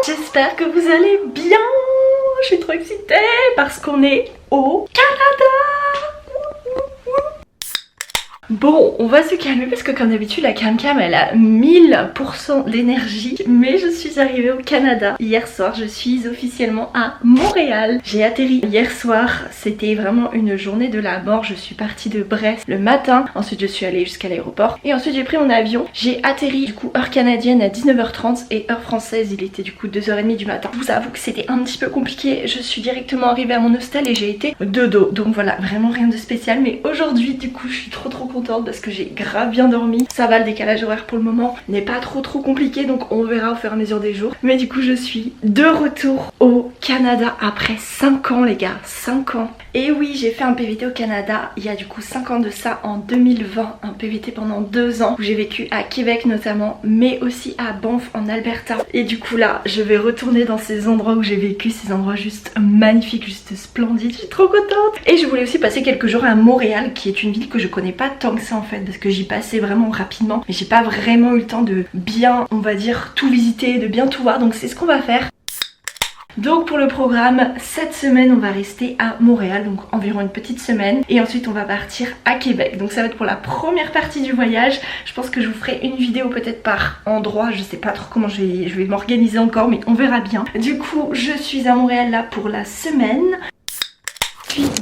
J'espère que vous allez bien. Je suis trop excitée parce qu'on est au Canada. Bon, on va se calmer parce que comme d'habitude la cam elle a 1000% d'énergie. Mais je suis arrivée au Canada hier soir, je suis officiellement à Montréal. J'ai atterri hier soir, c'était vraiment une journée de la mort. Je suis partie de Brest le matin, ensuite je suis allée jusqu'à l'aéroport et ensuite j'ai pris mon avion. J'ai atterri du coup heure canadienne à 19h30 et heure française il était du coup 2h30 du matin. Je vous avoue que c'était un petit peu compliqué, je suis directement arrivée à mon hostel et j'ai été de dos. Donc voilà, vraiment rien de spécial, mais aujourd'hui du coup je suis trop contente parce que j'ai grave bien dormi. Ça va, le décalage horaire pour le moment n'est pas trop compliqué, donc on verra au fur et à mesure des jours. Mais du coup je suis de retour au Canada après 5 ans les gars, 5 ans. Et oui, j'ai fait un PVT au Canada il y a du coup 5 ans de ça, en 2020, un PVT pendant 2 ans où j'ai vécu à Québec notamment, mais aussi à Banff en Alberta. Et du coup là je vais retourner dans ces endroits où j'ai vécu, ces endroits juste magnifiques, juste splendides. Je suis trop contente. Et je voulais aussi passer quelques jours à Montréal, qui est une ville que je connais pas tant que ça en fait, parce que j'y passais vraiment rapidement, mais j'ai pas vraiment eu le temps de bien, on va dire, tout visiter, de bien tout voir, donc c'est ce qu'on va faire. Donc pour le programme, cette semaine on va rester à Montréal, donc environ une petite semaine, et ensuite on va partir à Québec. Donc ça va être pour la première partie du voyage. Je pense que je vous ferai une vidéo peut-être par endroit, je sais pas trop comment je vais m'organiser encore, mais on verra bien. Du coup je suis à Montréal là pour la semaine.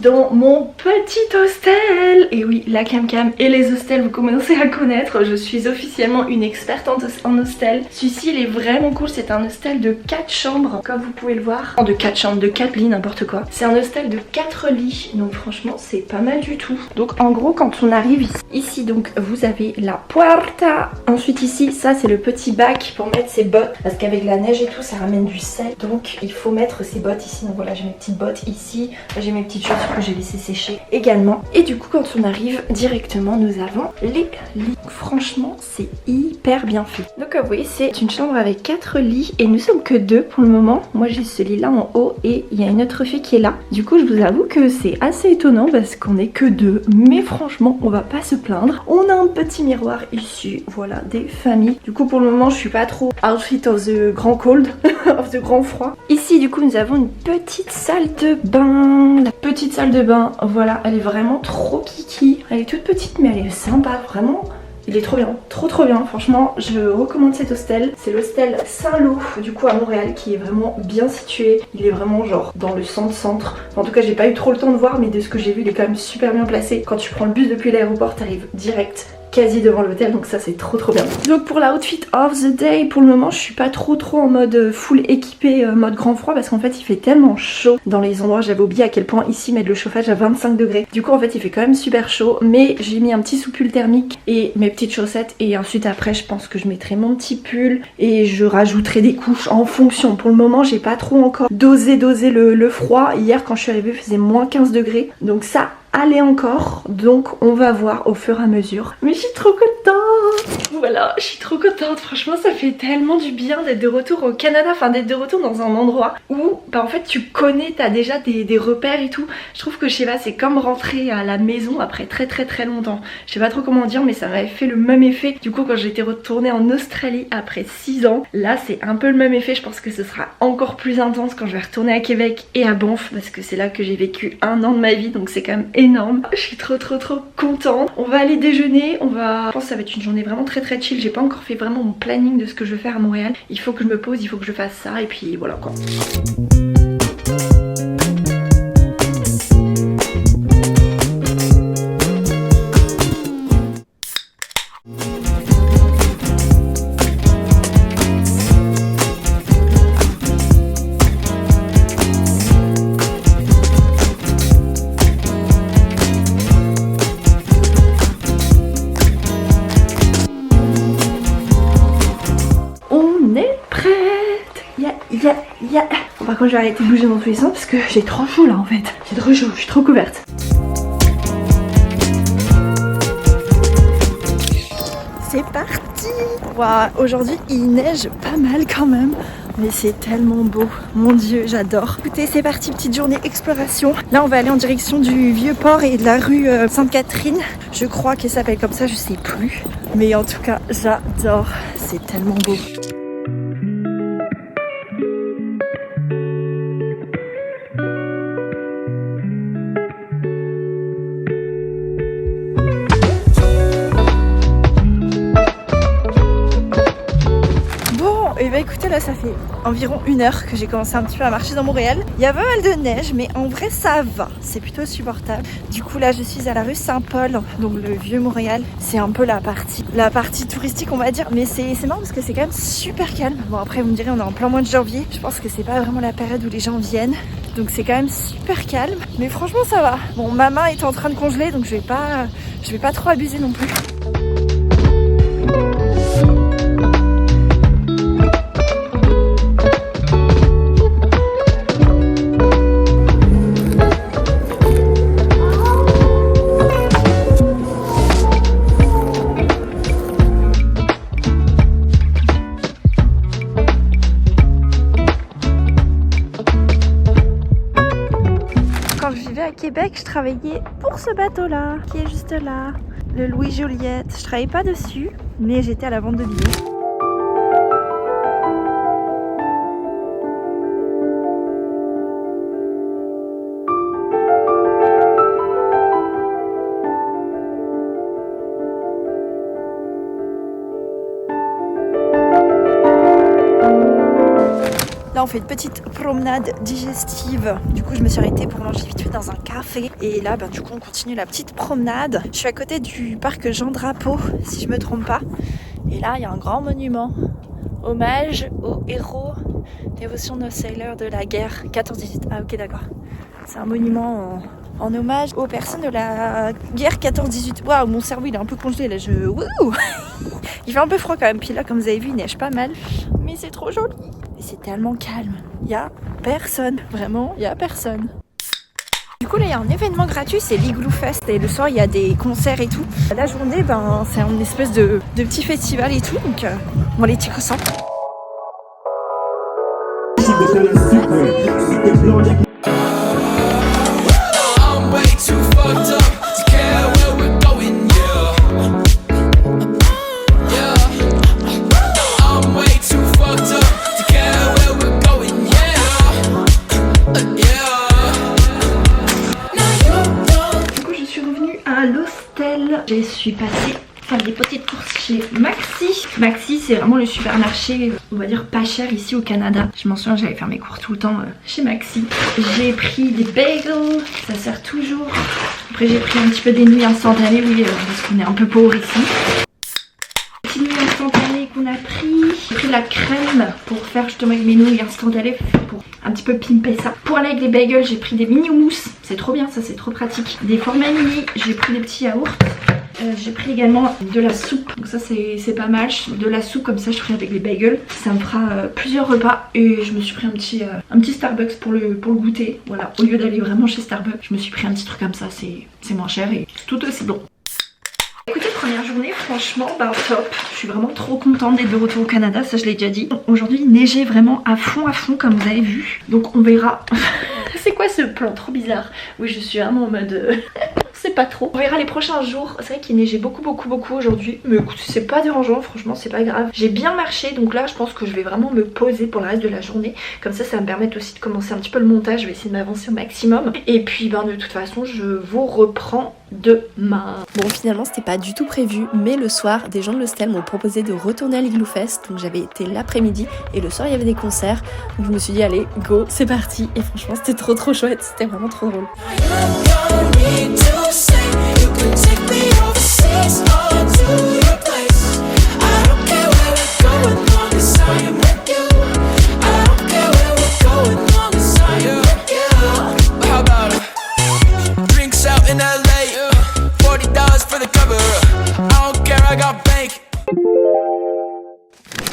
Dans mon petit hostel. Et oui, la cam et les hostels vous commencez à connaître. Je suis officiellement une experte en hostel. Celui-ci il est vraiment cool, c'est un hostel de 4 chambres comme vous pouvez le voir. Non, de 4 chambres, de 4 lits, n'importe quoi. C'est un hostel de 4 lits, donc franchement c'est pas mal du tout. Donc en gros quand on arrive ici donc vous avez la puerta. Ensuite ici, ça c'est le petit bac pour mettre ses bottes, parce qu'avec la neige et tout ça ramène du sel, donc il faut mettre ses bottes ici. Donc voilà, j'ai mes petites bottes ici, j'ai mes petites chaussures que j'ai laissé sécher également. Et du coup quand on arrive directement nous avons les lits. Franchement c'est hyper bien fait. Donc vous voyez c'est une chambre avec 4 lits et nous sommes que 2 pour le moment. Moi j'ai ce lit là en haut et il y a une autre fille qui est là. Du coup je vous avoue que c'est assez étonnant parce qu'on est que 2, mais franchement on va pas se plaindre. On a un petit miroir ici, voilà, des familles. Du coup pour le moment je suis pas trop outfit of the grand cold, of the grand froid. Ici du coup nous avons une petite salle de bain. La petite salle de bain, voilà, elle est vraiment trop kiki. Elle est toute petite mais elle est sympa, vraiment. Il est trop bien, trop bien. Franchement, je recommande cet hostel. C'est l'hostel Saint-Lô, du coup à Montréal, qui est vraiment bien situé. Il est vraiment genre dans le centre. En tout cas, j'ai pas eu trop le temps de voir, mais de ce que j'ai vu, il est quand même super bien placé. Quand tu prends le bus depuis l'aéroport, t'arrives direct quasi devant l'hôtel, donc ça c'est trop bien. Donc pour la outfit of the day, pour le moment je suis pas trop en mode full équipé, mode grand froid, parce qu'en fait il fait tellement chaud dans les endroits. J'avais oublié à quel point ici mettre le chauffage à 25 degrés. Du coup en fait il fait quand même super chaud, mais j'ai mis un petit sous-pull thermique et mes petites chaussettes, et ensuite après je pense que je mettrai mon petit pull et je rajouterai des couches en fonction. Pour le moment j'ai pas trop encore dosé le froid. Hier quand je suis arrivée il faisait moins 15 degrés, donc ça allez encore, donc on va voir au fur et à mesure. Mais je suis trop contente. Voilà, je suis trop contente. Franchement ça fait tellement du bien d'être de retour au Canada, enfin d'être de retour dans un endroit où bah en fait tu connais, t'as déjà des repères et tout. Je trouve que je sais pas, c'est comme rentrer à la maison après très longtemps. Je sais pas trop comment dire, mais ça m'avait fait le même effet. Du coup quand j'étais retournée en Australie après 6 ans, là c'est un peu le même effet. Je pense que ce sera encore plus intense quand je vais retourner à Québec et à Banff, parce que c'est là que j'ai vécu 1 an de ma vie, donc c'est quand même énorme. Je suis trop contente. On va aller déjeuner, je pense que ça va être une journée vraiment très chill. J'ai pas encore fait vraiment mon planning de ce que je veux faire à Montréal. Il faut que je me pose, il faut que je fasse ça et puis voilà quoi. Bon, par contre je vais arrêter de bouger dans tous les sens parce que j'ai trop chaud là en fait. J'ai trop chaud, je suis trop couverte. C'est parti. Waouh, aujourd'hui il neige pas mal quand même, mais c'est tellement beau. Mon dieu, j'adore. Écoutez, c'est parti, petite journée exploration. Là on va aller en direction du Vieux-Port et de la rue Sainte-Catherine. Je crois qu'elle s'appelle comme ça, je sais plus. Mais en tout cas, j'adore. C'est tellement beau. là ça fait environ 1 heure que j'ai commencé un petit peu à marcher dans Montréal. Il y a pas mal de neige mais en vrai ça va, c'est plutôt supportable. Du coup là je suis à la rue Saint-Paul, donc le vieux Montréal. C'est un peu la partie touristique on va dire, mais c'est marrant parce que c'est quand même super calme. Bon après vous me direz on est en plein mois de janvier, je pense que c'est pas vraiment la période où les gens viennent. Donc c'est quand même super calme, mais franchement ça va. Bon ma main est en train de congeler donc je vais pas trop abuser non plus. Québec, je travaillais pour ce bateau-là, qui est juste là, le Louis Joliette. Je travaillais pas dessus, mais j'étais à la vente de billets. Là on fait une petite promenade digestive. Du coup je me suis arrêtée pour manger vite fait dans un café. Et là du coup on continue la petite promenade. Je suis à côté du parc Jean Drapeau si je me trompe pas. Et là il y a un grand monument. Hommage aux héros, dévotion de nos sailors de la guerre 14-18. Ah ok d'accord. C'est un monument en hommage aux personnes de la guerre 14-18. Waouh, mon cerveau il est un peu congelé là. Wouh. Il fait un peu froid quand même. Puis là comme vous avez vu il neige pas mal. Mais c'est trop joli. Et c'est tellement calme. Il y a personne. Vraiment, il y a personne. Du coup là il y a un événement gratuit, c'est l'Igloo Fest. Et le soir il y a des concerts et tout. La journée c'est une espèce de petit festival et tout. Donc on les tire ensemble. Je suis passée faire des petites courses chez Maxi. Maxi c'est vraiment le supermarché on va dire pas cher ici au Canada. Je m'en souviens j'allais faire mes courses tout le temps chez Maxi. J'ai pris des bagels, ça sert toujours. Après j'ai pris un petit peu des nouilles instantanées, oui parce qu'on est un peu pauvre ici. Petites nouilles instantanées qu'on a pris. J'ai pris la crème pour faire justement avec mes nouilles instantanées pour un petit peu pimper ça. Pour aller avec les bagels j'ai pris des mini houmous. C'est trop bien ça, c'est trop pratique. Des formats mini, j'ai pris des petits yaourts. J'ai pris également de la soupe, donc ça c'est pas mal. De la soupe comme ça je ferai avec les bagels. Ça me fera plusieurs repas. Et je me suis pris un petit Starbucks pour le goûter. Voilà, au lieu d'aller vraiment chez Starbucks, je me suis pris un petit truc comme ça, c'est moins cher et tout aussi bon. Écoutez, première journée, franchement, top. Je suis vraiment trop contente d'être de retour au Canada, ça je l'ai déjà dit. Aujourd'hui, il neigeait vraiment à fond comme vous avez vu. Donc on verra. C'est quoi ce plan trop bizarre? Oui, je suis vraiment en mode... c'est pas trop. On verra les prochains jours. C'est vrai qu'il neigeait beaucoup aujourd'hui. Mais écoute, c'est pas dérangeant, franchement, c'est pas grave. J'ai bien marché, donc là, je pense que je vais vraiment me poser pour le reste de la journée. Comme ça, ça va me permettre aussi de commencer un petit peu le montage. Je vais essayer de m'avancer au maximum. Et puis, de toute façon, je vous reprends demain. Bon, finalement, c'était pas du tout prévu, mais le soir, des gens de l'hostel m'ont proposé de retourner à l'Igloo Fest. Donc, j'avais été l'après-midi et le soir, il y avait des concerts. Donc, je me suis dit, allez, go, c'est parti. Et franchement, c'était trop chouette. C'était vraiment trop drôle.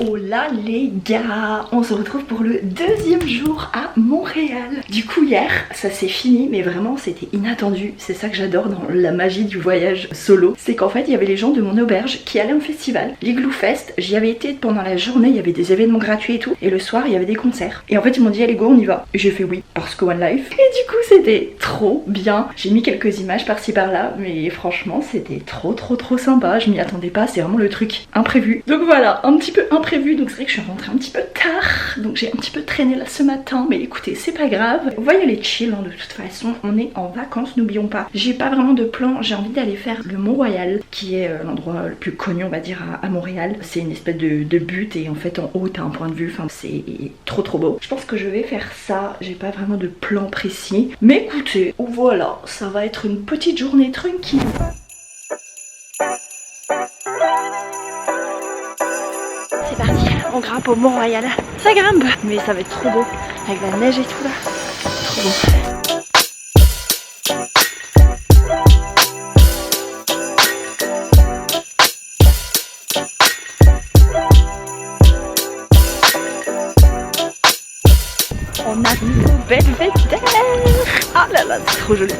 Oh là les gars, on se retrouve pour le deuxième jour à Montréal. Du coup hier, ça s'est fini mais vraiment c'était inattendu. C'est ça que j'adore dans la magie du voyage solo. C'est qu'en fait il y avait les gens de mon auberge qui allaient au festival, l'Igloo Fest. J'y avais été pendant la journée, il y avait des événements gratuits et tout. Et le soir il y avait des concerts. Et en fait ils m'ont dit allez go on y va. Et j'ai fait oui parce que One Life. Et du coup c'était trop bien. J'ai mis quelques images par-ci par-là. Mais franchement c'était trop sympa. Je m'y attendais pas, c'est vraiment le truc imprévu. Donc voilà, un petit peu imprévu. Donc c'est vrai que je suis rentrée un petit peu tard, donc j'ai un petit peu traîné là ce matin, mais écoutez, c'est pas grave. On va y aller chill, hein, de toute façon, on est en vacances, n'oublions pas. J'ai pas vraiment de plan, j'ai envie d'aller faire le Mont-Royal, qui est l'endroit le plus connu, on va dire, à Montréal. C'est une espèce de butte et en fait en haut t'as un point de vue, enfin c'est trop beau. Je pense que je vais faire ça, j'ai pas vraiment de plan précis, mais écoutez, voilà, ça va être une petite journée tranquille. C'est parti, on grimpe au Mont-Royal. Ça grimpe, mais ça va être trop beau, avec la neige et tout là, trop beau. On arrive au Belvédère. Ah là là, c'est trop joli.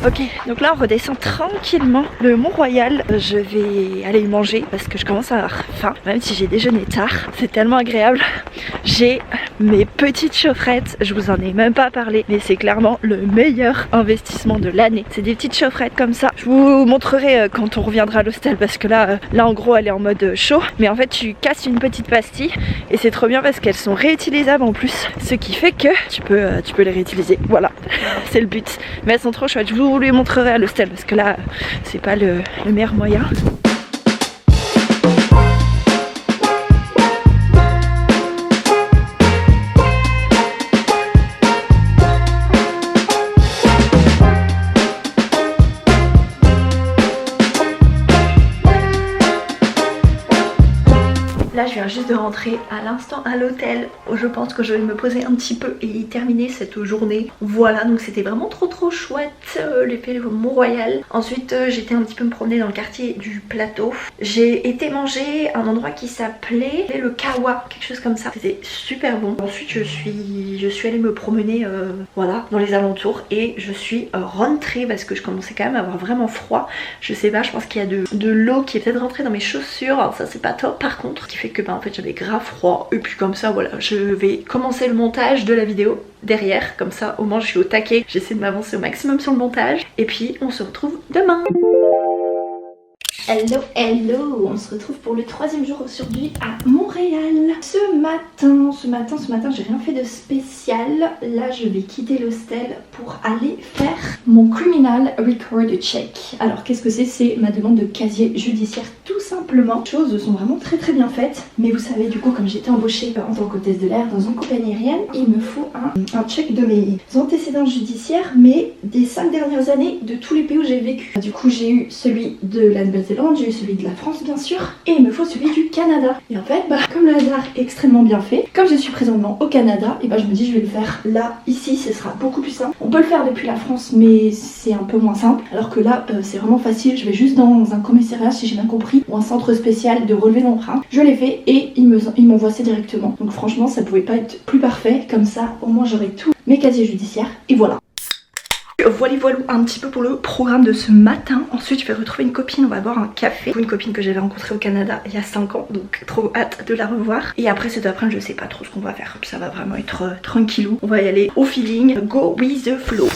Ok, donc là on redescend tranquillement le Mont-Royal. Je vais aller y manger parce que je commence à avoir faim, même si j'ai déjeuné tard. C'est tellement agréable. J'ai mes petites chaufferettes, je vous en ai même pas parlé, mais c'est clairement le meilleur investissement de l'année. C'est des petites chaufferettes comme ça. Je vous montrerai quand on reviendra à l'hostel parce que là en gros elle est en mode chaud. Mais en fait tu casses une petite pastille et c'est trop bien parce qu'elles sont réutilisables en plus. Ce qui fait que tu peux les réutiliser. Voilà, c'est le but. Mais elles sont trop chouettes. Je vous les montrerai à l'hostel parce que là c'est pas le meilleur moyen. Là je viens juste de rentrer à l'instant à l'hôtel. Je pense que je vais me poser un petit peu et terminer cette journée. Voilà, donc c'était vraiment trop chouette l'effet Mont-Royal. Ensuite j'étais un petit peu me promener dans le quartier du Plateau. J'ai été manger à un endroit qui s'appelait le Kawa, quelque chose comme ça. C'était super bon. Ensuite je suis allée me promener voilà, dans les alentours et je suis rentrée parce que je commençais quand même à avoir vraiment froid. Je sais pas, je pense qu'il y a de l'eau qui est peut-être rentrée dans mes chaussures. Alors ça c'est pas top par contre, qui fait que en fait j'avais grave froid et puis comme ça voilà, je vais commencer le montage de la vidéo derrière, comme ça au moins je suis au taquet, j'essaie de m'avancer au maximum sur le montage et puis on se retrouve demain. Hello, on se retrouve pour le 3e jour aujourd'hui à Montréal. Ce matin, j'ai rien fait de spécial. Là, je vais quitter l'hostel pour aller faire mon criminal record check. Alors, qu'est-ce que c'est? C'est ma demande de casier judiciaire, tout simplement. Les choses sont vraiment très bien faites. Mais vous savez, du coup, comme j'étais embauchée en tant qu'hôtesse de l'air dans une compagnie aérienne, il me faut un check de mes antécédents judiciaires, mais des 5 dernières années de tous les pays où j'ai vécu. Du coup, j'ai eu celui de la Nouvelle-Zélande, j'ai eu celui de la France bien sûr, et il me faut celui du Canada. Et en fait, comme le hasard est extrêmement bien fait, comme je suis présentement au Canada, et je me dis je vais le faire là, ici, ce sera beaucoup plus simple. On peut le faire depuis la France, mais c'est un peu moins simple, alors que là, c'est vraiment facile. Je vais juste dans un commissariat, si j'ai bien compris, ou un centre spécial de relevé d'empreintes. Je l'ai fait et il m'envoie ça directement. Donc franchement, ça pouvait pas être plus parfait. Comme ça, au moins j'aurai tous mes casiers judiciaires, et voilà. Voilà un petit peu pour le programme de ce matin. Ensuite je vais retrouver une copine, on va boire un café. Une copine que j'avais rencontrée au Canada il y a 5 ans, donc trop hâte de la revoir. Et après cet après-midi je sais pas trop ce qu'on va faire, ça va vraiment être tranquillou. On va y aller au feeling, go with the flow.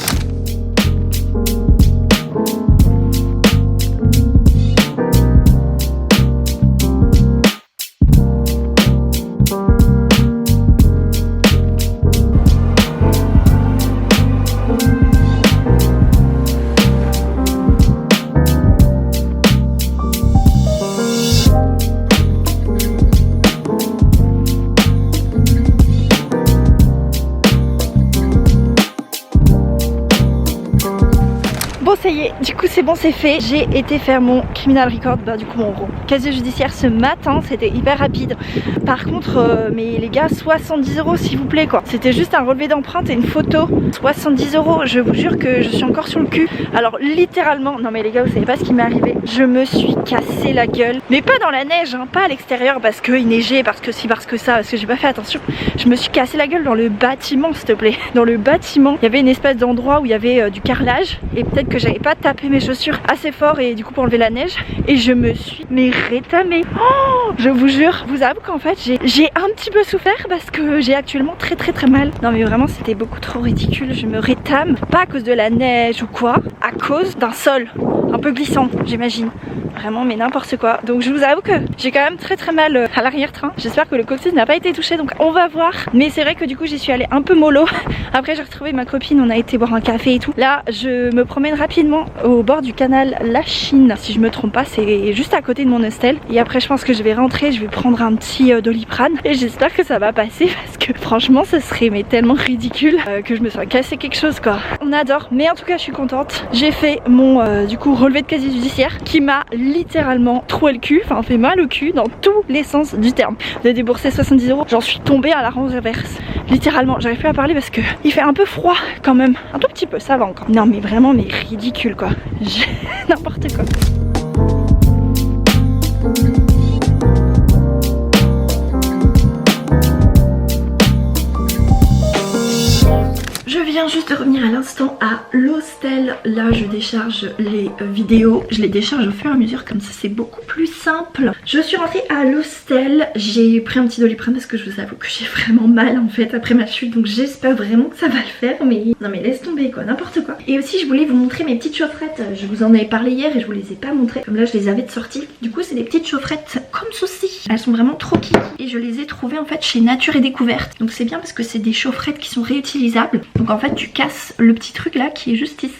Ça y est, du coup c'est bon, c'est fait. J'ai été faire mon criminal record, du coup mon casier judiciaire ce matin, c'était hyper rapide. Par contre, mais les gars, 70 € s'il vous plaît quoi. C'était juste un relevé d'empreinte et une photo. 70 €, je vous jure que je suis encore sur le cul. Alors littéralement, non mais les gars, vous savez pas ce qui m'est arrivé. Je me suis cassé la gueule, mais pas dans la neige, hein, pas à l'extérieur parce qu'il neigeait, parce que si, parce que ça, parce que j'ai pas fait attention. Je me suis cassé la gueule dans le bâtiment, s'il te plaît. Dans le bâtiment, il y avait une espèce d'endroit où il y avait du carrelage et peut-être que j'avais pas tapé mes chaussures assez fort et du coup pour enlever la neige et je me suis rétamée. Oh, je vous jure, vous avoue qu'en fait j'ai un petit peu souffert parce que j'ai actuellement très mal. Non mais vraiment c'était beaucoup trop ridicule, je me rétame, pas à cause de la neige ou quoi, à cause d'un sol un peu glissant j'imagine. Vraiment mais n'importe quoi. Donc je vous avoue que j'ai quand même très mal à l'arrière-train. J'espère que le coccyx n'a pas été touché donc on va voir. Mais c'est vrai que du coup j'y suis allée un peu mollo. Après j'ai retrouvé ma copine, on a été boire un café et tout. Là je me promène rapidement au bord du canal La Chine. Si je me trompe pas c'est juste à côté de mon hostel. Et après je pense que je vais rentrer, je vais prendre un petit Doliprane. Et j'espère que ça va passer parce que franchement ce serait mais tellement ridicule que je me sois cassé quelque chose quoi. On adore mais en tout cas je suis contente. J'ai fait mon du coup relevé de casier judiciaire qui m'a littéralement troué le cul, enfin fait mal au cul dans tous les sens du terme. J'ai déboursé 70 €, j'en suis tombée à la renverse. Littéralement, j'arrive plus à parler parce que il fait un peu froid quand même. Un tout petit peu, ça va encore. Non mais vraiment mais ridicule quoi. N'importe quoi. Je viens juste de revenir à l'instant à l'hostel. Là je décharge les vidéos. Je les décharge au fur et à mesure comme ça c'est beaucoup plus simple. Je suis rentrée à l'hostel. J'ai pris un petit Doliprane parce que je vous avoue que j'ai vraiment mal en fait après ma chute. Donc j'espère vraiment que ça va le faire. Mais non mais laisse tomber quoi, n'importe quoi. Et aussi je voulais vous montrer mes petites chaufferettes. Je vous en avais parlé hier et je vous les ai pas montrées. Comme là je les avais de sortie. Du coup c'est des petites chaufferettes comme ceci. Elles sont vraiment trop kiki. Et je les ai trouvées en fait chez Nature et Découverte. Donc c'est bien parce que c'est des chaufferettes qui sont réutilisables. Donc en fait tu casses le petit truc là qui est juste ici,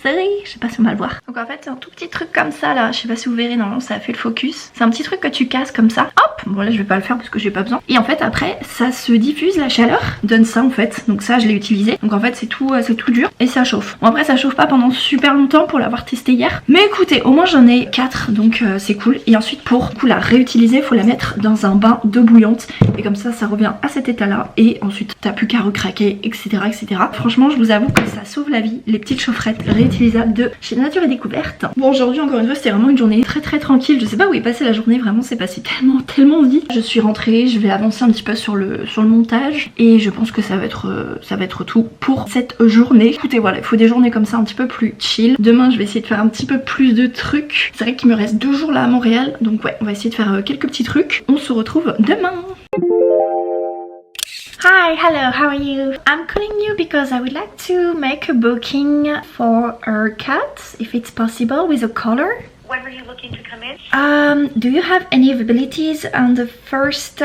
je sais pas si on va le voir. Donc en fait c'est un tout petit truc comme ça là, je sais pas si vous verrez, normalement ça a fait le focus. C'est un petit truc que tu casses comme ça, hop, bon là je vais pas le faire parce que j'ai pas besoin. Et en fait après ça se diffuse, la chaleur donne ça en fait, donc ça je l'ai utilisé. Donc en fait c'est tout dur et ça chauffe. Bon après ça chauffe pas pendant super longtemps pour l'avoir testé hier. Mais écoutez, au moins j'en ai 4 donc c'est cool. Et ensuite pour du coup, la réutiliser, faut la mettre dans un bain d'eau bouillante. Et comme ça revient à cet état là. Et ensuite t'as plus qu'à recraquer etc. Franchement je vous avoue que ça sauve la vie, les petites chaufferettes réutilisables de chez Nature et Découverte. Bon aujourd'hui encore une fois c'était vraiment une journée très tranquille. Je sais pas où est passée la journée, vraiment c'est passé tellement vite. Je suis rentrée, je vais avancer un petit peu sur le montage et je pense que ça va être tout pour cette journée. Écoutez voilà, il faut des journées comme ça un petit peu plus chill. Demain je vais essayer de faire un petit peu plus de trucs. C'est vrai qu'il me reste 2 jours là à Montréal, donc ouais on va essayer de faire quelques petits trucs. On se retrouve demain. Hi, hello, how are you? I'm calling you because I would like to make a booking for our cat, if it's possible, with a collar. When were you looking to come in? Do you have any availabilities on the first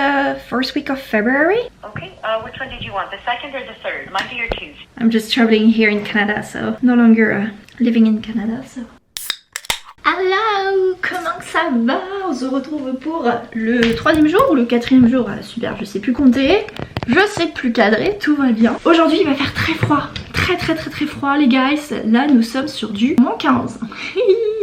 week of February? Okay, which one did you want? The second or the third? Monday or Tuesday? I'm just traveling here in Canada, so no longer living in Canada, so... Hello, comment ça va? On se retrouve pour le 3e jour ou le 4e jour, super, je sais plus compter, je sais plus cadrer, tout va bien. Aujourd'hui il va faire très froid, très froid les guys. Là nous sommes sur du -15.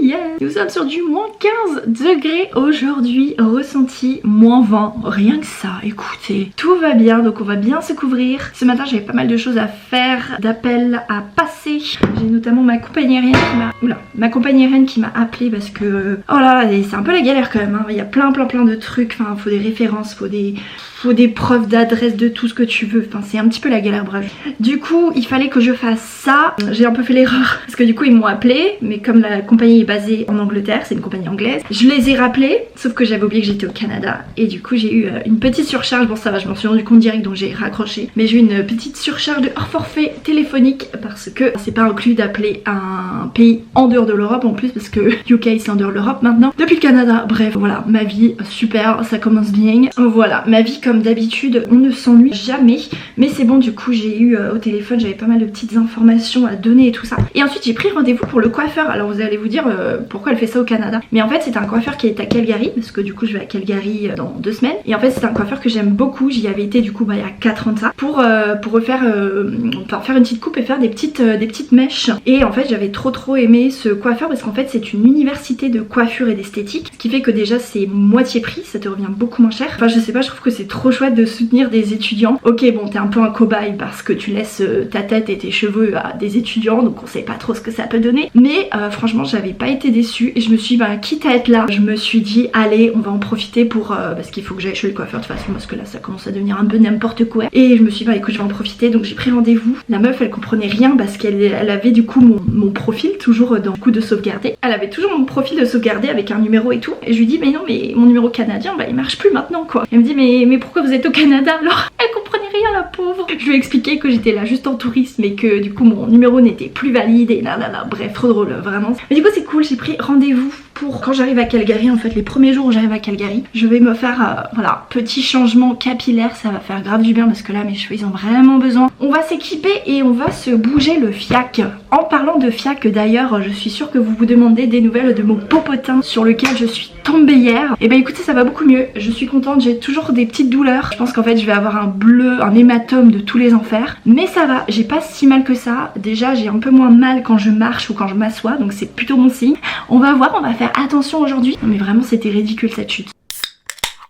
Yeah. Nous sommes sur du -15 degrés aujourd'hui, ressenti -20, rien que ça. Écoutez, tout va bien, donc on va bien se couvrir. Ce matin j'avais pas mal de choses à faire, d'appels à passer. J'ai notamment ma compagnie aérienne qui m'a appelé parce que oh là là, c'est un peu la galère quand même hein. Il y a plein de trucs, enfin faut des références, faut des preuves d'adresse de tout ce que tu veux, enfin c'est un petit peu la galère, bref. Du coup il fallait que je fasse ça. J'ai un peu fait l'erreur parce que du coup ils m'ont appelé, mais comme la compagnie est basée en Angleterre, c'est une compagnie anglaise, je les ai rappelés, sauf que j'avais oublié que j'étais au Canada et du coup j'ai eu une petite surcharge. Bon ça va, je m'en suis rendu compte direct donc j'ai raccroché, mais j'ai eu une petite surcharge de hors forfait téléphonique parce que c'est pas inclus d'appeler un pays en dehors de l'Europe en plus, parce que UK c'est en dehors de l'Europe maintenant depuis le Canada. Bref voilà, ma vie super, ça commence bien. Voilà, ma vie comme d'habitude, on ne s'ennuie jamais, mais c'est bon, du coup j'ai eu au téléphone, j'avais pas mal de petites informations à donner et tout ça. Et ensuite j'ai pris rendez-vous pour le coiffeur. Alors vous allez vous dire pourquoi elle fait ça au Canada, mais en fait c'est un coiffeur qui est à Calgary, parce que du coup je vais à Calgary dans 2 semaines, et en fait c'est un coiffeur que j'aime beaucoup. J'y avais été du coup il y a 4 ans de ça pour refaire faire une petite coupe et faire des petites mèches. Et en fait j'avais trop aimé ce coiffeur parce qu'en fait c'est une université de coiffure et d'esthétique, ce qui fait que déjà c'est moitié prix, ça te revient beaucoup moins cher. Enfin je sais pas, je trouve que c'est trop chouette de soutenir des étudiants. Ok, bon, t'es un peu un cobaye parce que tu laisses ta tête et tes cheveux à des étudiants, donc on sait pas trop ce que ça peut donner. Mais franchement, j'avais pas été déçue et je me suis dit, bah, quitte à être là, je me suis dit, allez, on va en profiter pour parce qu'il faut que j'aille chez le coiffeur de toute façon, parce que là, ça commence à devenir un peu n'importe quoi. Et je me suis dit, bah écoute, je vais en profiter, donc j'ai pris rendez-vous. La meuf, elle comprenait rien parce qu'elle avait du coup mon profil toujours dans le coup de sauvegarder. Elle avait toujours mon profil de sauvegarder avec un numéro et tout. Et je lui dis, mais non, mais mon numéro canadien, bah il marche plus maintenant quoi. Elle me dit, mais pourquoi vous êtes au Canada alors? Elle comprenait rien, la pauvre. Je lui ai expliqué que j'étais là juste en tourisme et que du coup mon numéro n'était plus valide et là. Bref, trop drôle, vraiment. Mais du coup, c'est cool, j'ai pris rendez-vous pour quand j'arrive à Calgary. En fait, les premiers jours où j'arrive à Calgary, je vais me faire voilà, petit changement capillaire. Ça va faire grave du bien parce que là mes cheveux ils ont vraiment besoin. On va s'équiper et on va se bouger le fiac. En parlant de fiac d'ailleurs, je suis sûre que vous vous demandez des nouvelles de mon popotin sur lequel je suis tombée hier. Et bah écoutez, ça va beaucoup mieux, je suis contente. J'ai toujours des petites douleurs, je pense qu'en fait je vais avoir un bleu, un hématome de tous les enfers, mais ça va, j'ai pas si mal que ça. Déjà j'ai un peu moins mal quand je marche ou quand je m'assois, donc c'est plutôt bon signe. On va voir, on va faire attention aujourd'hui. Non mais vraiment c'était ridicule cette chute.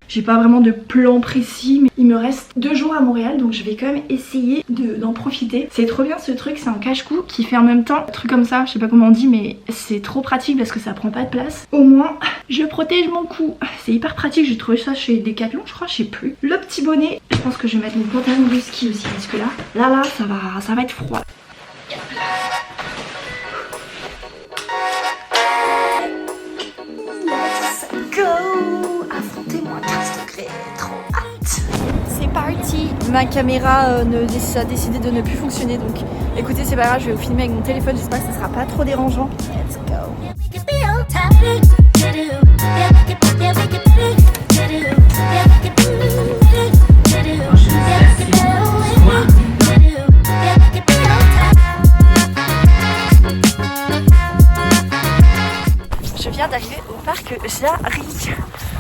J'ai pas vraiment de plan précis, mais il me reste 2 jours à Montréal, donc je vais quand même essayer d'en profiter. C'est trop bien ce truc, c'est un cache-cou qui fait en même temps un truc comme ça, je sais pas comment on dit, mais c'est trop pratique parce que ça prend pas de place. Au moins, je protège mon cou. C'est hyper pratique, j'ai trouvé ça chez Decathlon, je crois, je sais plus. Le petit bonnet, je pense que je vais mettre mon pantalon de ski aussi, parce que là, ça va être froid. Let's go! Affrontez-moi 15 degrés, trop hâte. C'est parti. Ma caméra a décidé de ne plus fonctionner, donc écoutez, c'est pas grave, je vais vous filmer avec mon téléphone, j'espère que ça sera pas trop dérangeant. Let's go. Je viens d'arriver au parc Jarry.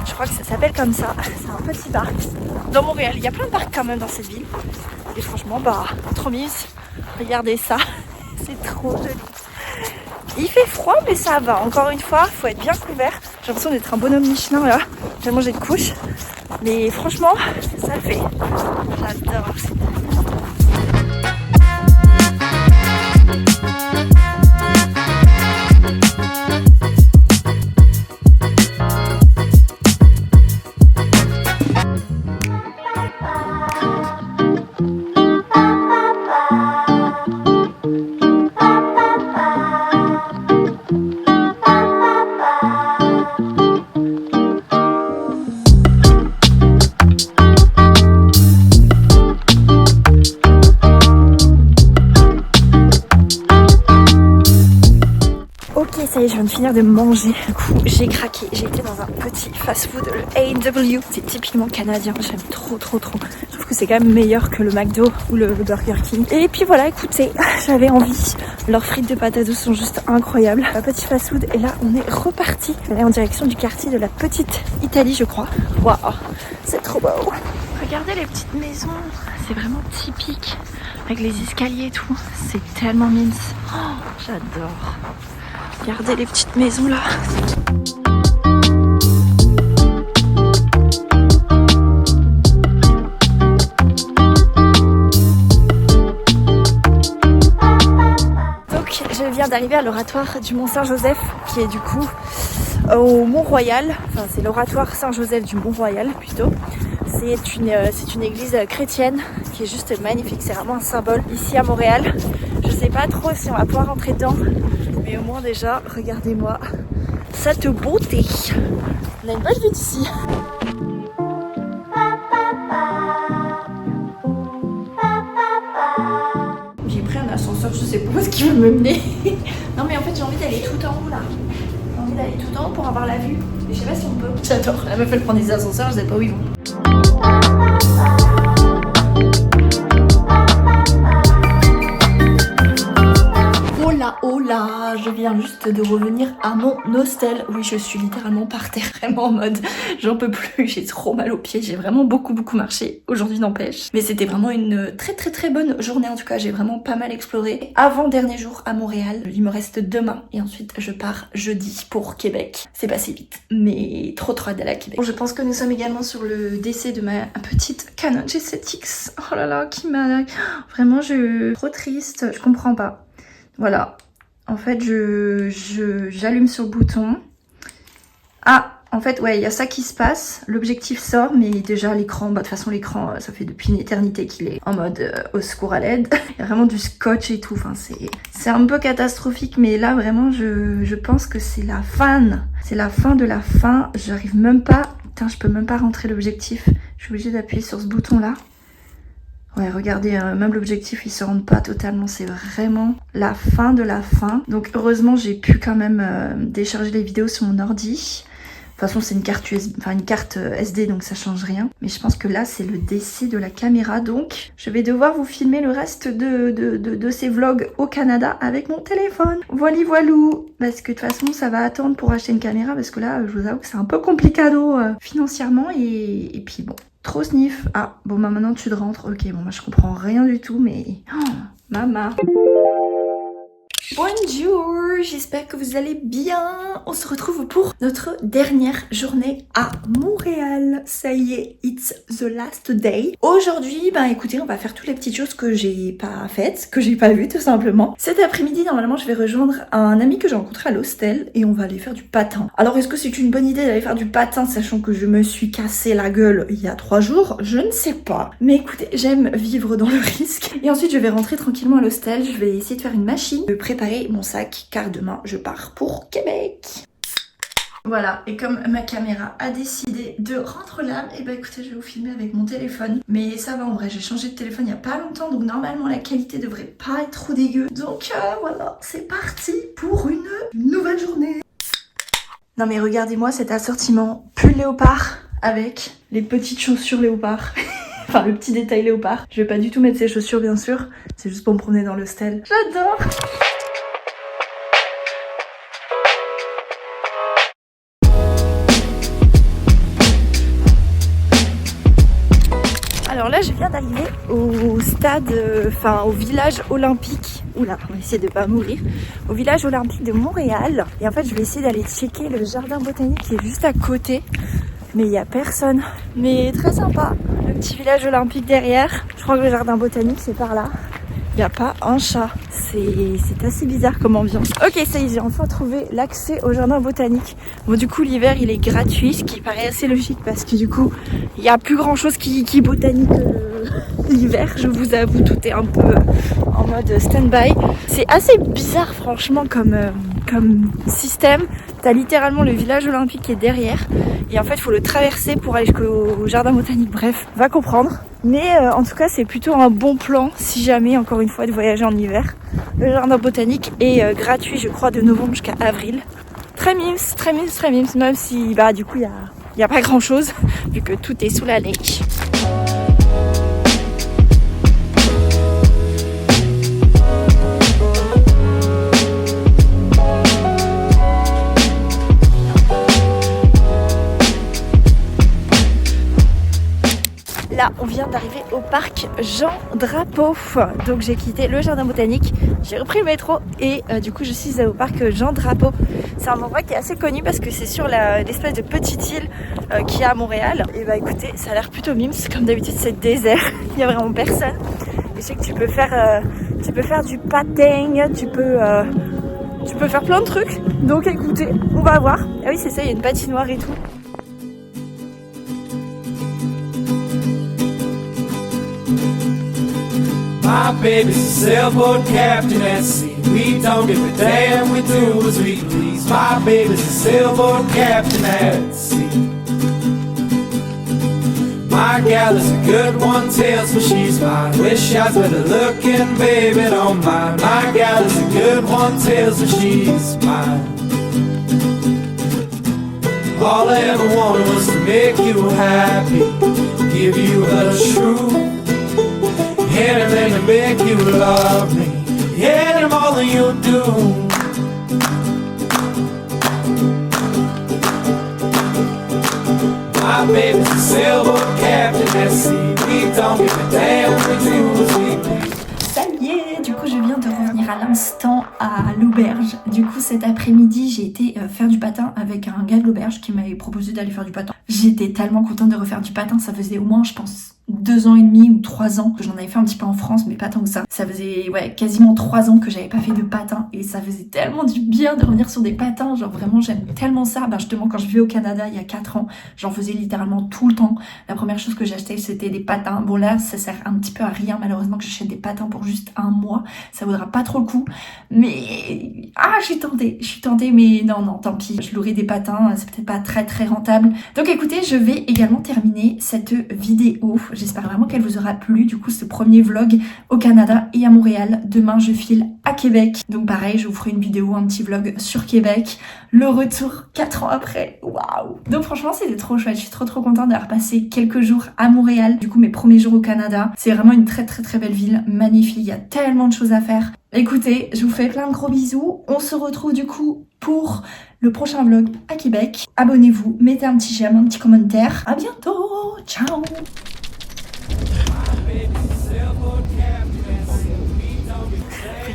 Je crois que ça s'appelle comme ça. C'est un petit parc dans Montréal. Il y a plein de parcs quand même dans cette ville. Et franchement, bah, trop mise. Regardez ça. C'est trop joli. Il fait froid, mais ça va. Encore une fois, faut être bien couvert. J'ai l'impression d'être un bonhomme Michelin là. Tellement j'ai de couches. Mais franchement, ça le fait. J'adore. Ça y est, je viens de finir de manger. Du coup, j'ai craqué. J'ai été dans un petit fast-food, le A&W. C'est typiquement canadien. J'aime trop. Je trouve que c'est quand même meilleur que le McDo ou le Burger King. Et puis voilà, écoutez, j'avais envie. Leurs frites de patates douces sont juste incroyables. Un petit fast-food. Et là, on est reparti. Je vais aller en direction du quartier de la Petite Italie, je crois. Waouh, c'est trop beau. Regardez les petites maisons. C'est vraiment typique. Avec les escaliers et tout. C'est tellement mince. Oh, j'adore. Regardez les petites maisons là. Donc je viens d'arriver à l'oratoire du Mont Saint-Joseph, qui est du coup au Mont-Royal. Enfin c'est l'oratoire Saint-Joseph du Mont-Royal plutôt. C'est une église chrétienne qui est juste magnifique, c'est vraiment un symbole ici à Montréal. Je sais pas trop si on va pouvoir rentrer dedans, mais au moins déjà, regardez-moi cette beauté. On a une belle vue d'ici. J'ai pris un ascenseur, je sais pas où est-ce qu'il veut me mener. Non mais en fait j'ai envie d'aller tout en haut là. J'ai envie d'aller tout en haut pour avoir la vue. Mais je sais pas si on peut. J'adore, la meuf elle prend des ascenseurs, je sais pas où ils vont. hola, je viens juste de revenir à mon hostel. Oui, je suis littéralement par terre, vraiment en mode j'en peux plus, j'ai trop mal aux pieds, j'ai vraiment beaucoup marché, aujourd'hui n'empêche. Mais c'était vraiment une très bonne journée en tout cas, j'ai vraiment pas mal exploré. Avant-dernier jour à Montréal, il me reste demain et ensuite je pars jeudi pour Québec. C'est passé vite, mais trop hâte d'aller à Québec. Bon, je pense que nous sommes également sur le décès de ma petite Canon G7X. Oh là là, qui m'a... Vraiment, trop triste, je comprends pas. Voilà, en fait, j'allume sur le bouton. Ah, en fait, ouais, il y a ça qui se passe. L'objectif sort, mais déjà l'écran, bah de toute façon l'écran, ça fait depuis une éternité qu'il est en mode au secours à l'aide. Il y a vraiment du scotch et tout, enfin c'est un peu catastrophique, mais là vraiment je pense que c'est la fin. C'est la fin de la fin, j'arrive même pas, putain je peux même pas rentrer l'objectif. Je suis obligée d'appuyer sur ce bouton là. Ouais, regardez, même l'objectif, il se rend pas totalement. C'est vraiment la fin de la fin. Donc heureusement, j'ai pu quand même décharger les vidéos sur mon ordi. De toute façon, c'est une carte USB, enfin une carte SD, donc ça change rien. Mais je pense que là, c'est le décès de la caméra. Donc, je vais devoir vous filmer le reste de ces vlogs au Canada avec mon téléphone. Voilà, voilou. Parce que de toute façon, ça va attendre pour acheter une caméra. Parce que là, je vous avoue que c'est un peu complicado financièrement. Et puis bon, trop sniff. Ah, bon, bah maintenant tu te rentres. Ok, bon, bah je comprends rien du tout, mais... Oh, maman. Bonjour, j'espère que vous allez bien. On se retrouve pour notre dernière journée à Montréal. Ça y est, it's the last day. Aujourd'hui, bah écoutez, on va faire toutes les petites choses que j'ai pas faites, que j'ai pas vues tout simplement. Cet après-midi, normalement, je vais rejoindre un ami que j'ai rencontré à l'hostel et on va aller faire du patin. Alors, est-ce que c'est une bonne idée d'aller faire du patin, sachant que je me suis cassé la gueule il y a 3 jours? Je ne sais pas. Mais écoutez, j'aime vivre dans le risque. Et ensuite, je vais rentrer tranquillement à l'hostel. Je vais essayer de faire une machine, de préparer mon sac car demain je pars pour Québec. Voilà, et comme ma caméra a décidé de rendre l'âme, et bah écoutez, je vais vous filmer avec mon téléphone. Mais ça va en vrai, j'ai changé de téléphone il y a pas longtemps, donc normalement la qualité devrait pas être trop dégueu. Donc voilà, c'est parti pour une nouvelle journée. Non mais regardez-moi cet assortiment pull léopard avec les petites chaussures léopard. Enfin, le petit détail léopard. Je vais pas du tout mettre ces chaussures, bien sûr. C'est juste pour me promener dans l'hostel. J'adore! Alors là, je viens d'arriver au stade, au village olympique. Oula, on va essayer de pas mourir. Au village olympique de Montréal. Et en fait, je vais essayer d'aller checker le jardin botanique qui est juste à côté. Mais il n'y a personne. Mais très sympa, le petit village olympique derrière. Je crois que le jardin botanique, c'est par là. Il n'y a pas un chat. C'est assez bizarre comme ambiance. Ok, ça y est, j'ai enfin trouvé l'accès au jardin botanique. Bon, du coup, l'hiver, il est gratuit, ce qui paraît assez logique parce que du coup, il n'y a plus grand chose qui botanique l'hiver. Je vous avoue, tout est un peu en mode stand-by. C'est assez bizarre, franchement, comme système. T'as littéralement le village olympique qui est derrière. Et en fait, il faut le traverser pour aller jusqu'au jardin botanique. Bref, va comprendre. Mais en tout cas, c'est plutôt un bon plan si jamais, encore une fois, de voyager en hiver. Le jardin botanique est gratuit, je crois, de novembre jusqu'à avril. Très mimes, même si, bah, du coup, il y a pas grand-chose, vu que tout est sous la neige. Là, on vient d'arriver au parc Jean Drapeau. Donc j'ai quitté le jardin botanique, j'ai repris le métro et du coup je suis au parc Jean Drapeau. C'est un endroit qui est assez connu parce que c'est sur l'espèce de petite île qu'il y a à Montréal. Et bah écoutez, ça a l'air plutôt mimes. Comme d'habitude, c'est désert, il y a vraiment personne. Et je sais que tu peux faire du patin, tu peux faire plein de trucs. Donc écoutez, on va voir. Ah oui, c'est ça, il y a une patinoire et tout. My baby's a sailboat captain at sea. We don't give a damn, we do as we please. My baby's a sailboat captain at sea. My gal is a good one, tells me she's mine. Wish I was better looking, baby, don't mind. My gal is a good one, tells me she's mine. All I ever wanted was to make you happy, give you the truth. Anything to make you love me. Any more all that you do. My baby's a sailboat captain at sea. We don't give a damn what you do. Ça y est, du coup je viens de revenir à l'instant à l'auberge. Du coup cet après-midi j'ai été faire du patin avec un gars de l'auberge qui m'avait proposé d'aller faire du patin. J'étais tellement contente de refaire du patin, ça faisait au moins je pense 2 ans et demi ou 3 ans que j'en avais fait un petit peu en France, mais pas tant que ça. Ça faisait quasiment 3 ans que j'avais pas fait de patin et ça faisait tellement du bien de revenir sur des patins. Genre vraiment j'aime tellement ça. Justement quand je vivais au Canada il y a 4 ans, j'en faisais littéralement tout le temps. La première chose que j'achetais c'était des patins. Bon là ça sert un petit peu à rien malheureusement que j'achète des patins pour juste 1 mois. Ça vaudra pas trop le coup. Mais je suis tentée mais non tant pis. Je louerai des patins, c'est peut-être pas très rentable. Donc écoutez, je vais également terminer cette vidéo. J'espère vraiment qu'elle vous aura plu. Du coup, ce premier vlog au Canada et à Montréal. Demain, je file à Québec. Donc pareil, je vous ferai une vidéo, un petit vlog sur Québec. Le retour 4 ans après. Waouh! Donc franchement, c'était trop chouette. Je suis trop contente d'avoir passé quelques jours à Montréal. Du coup, mes premiers jours au Canada. C'est vraiment une très belle ville. Magnifique. Il y a tellement de choses à faire. Écoutez, je vous fais plein de gros bisous. On se retrouve du coup pour le prochain vlog à Québec. Abonnez-vous, mettez un petit j'aime, un petit commentaire. À bientôt. Ciao!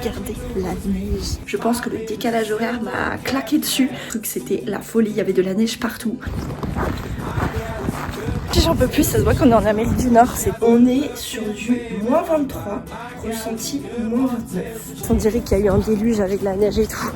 Regardez la neige. Je pense que le décalage horaire m'a claqué dessus. Le truc c'était la folie, il y avait de la neige partout. J'en peux plus, ça se voit qu'on est en Amérique du Nord. On est sur du moins 23, ressenti moins 29. On dirait qu'il y a eu un déluge avec la neige et tout.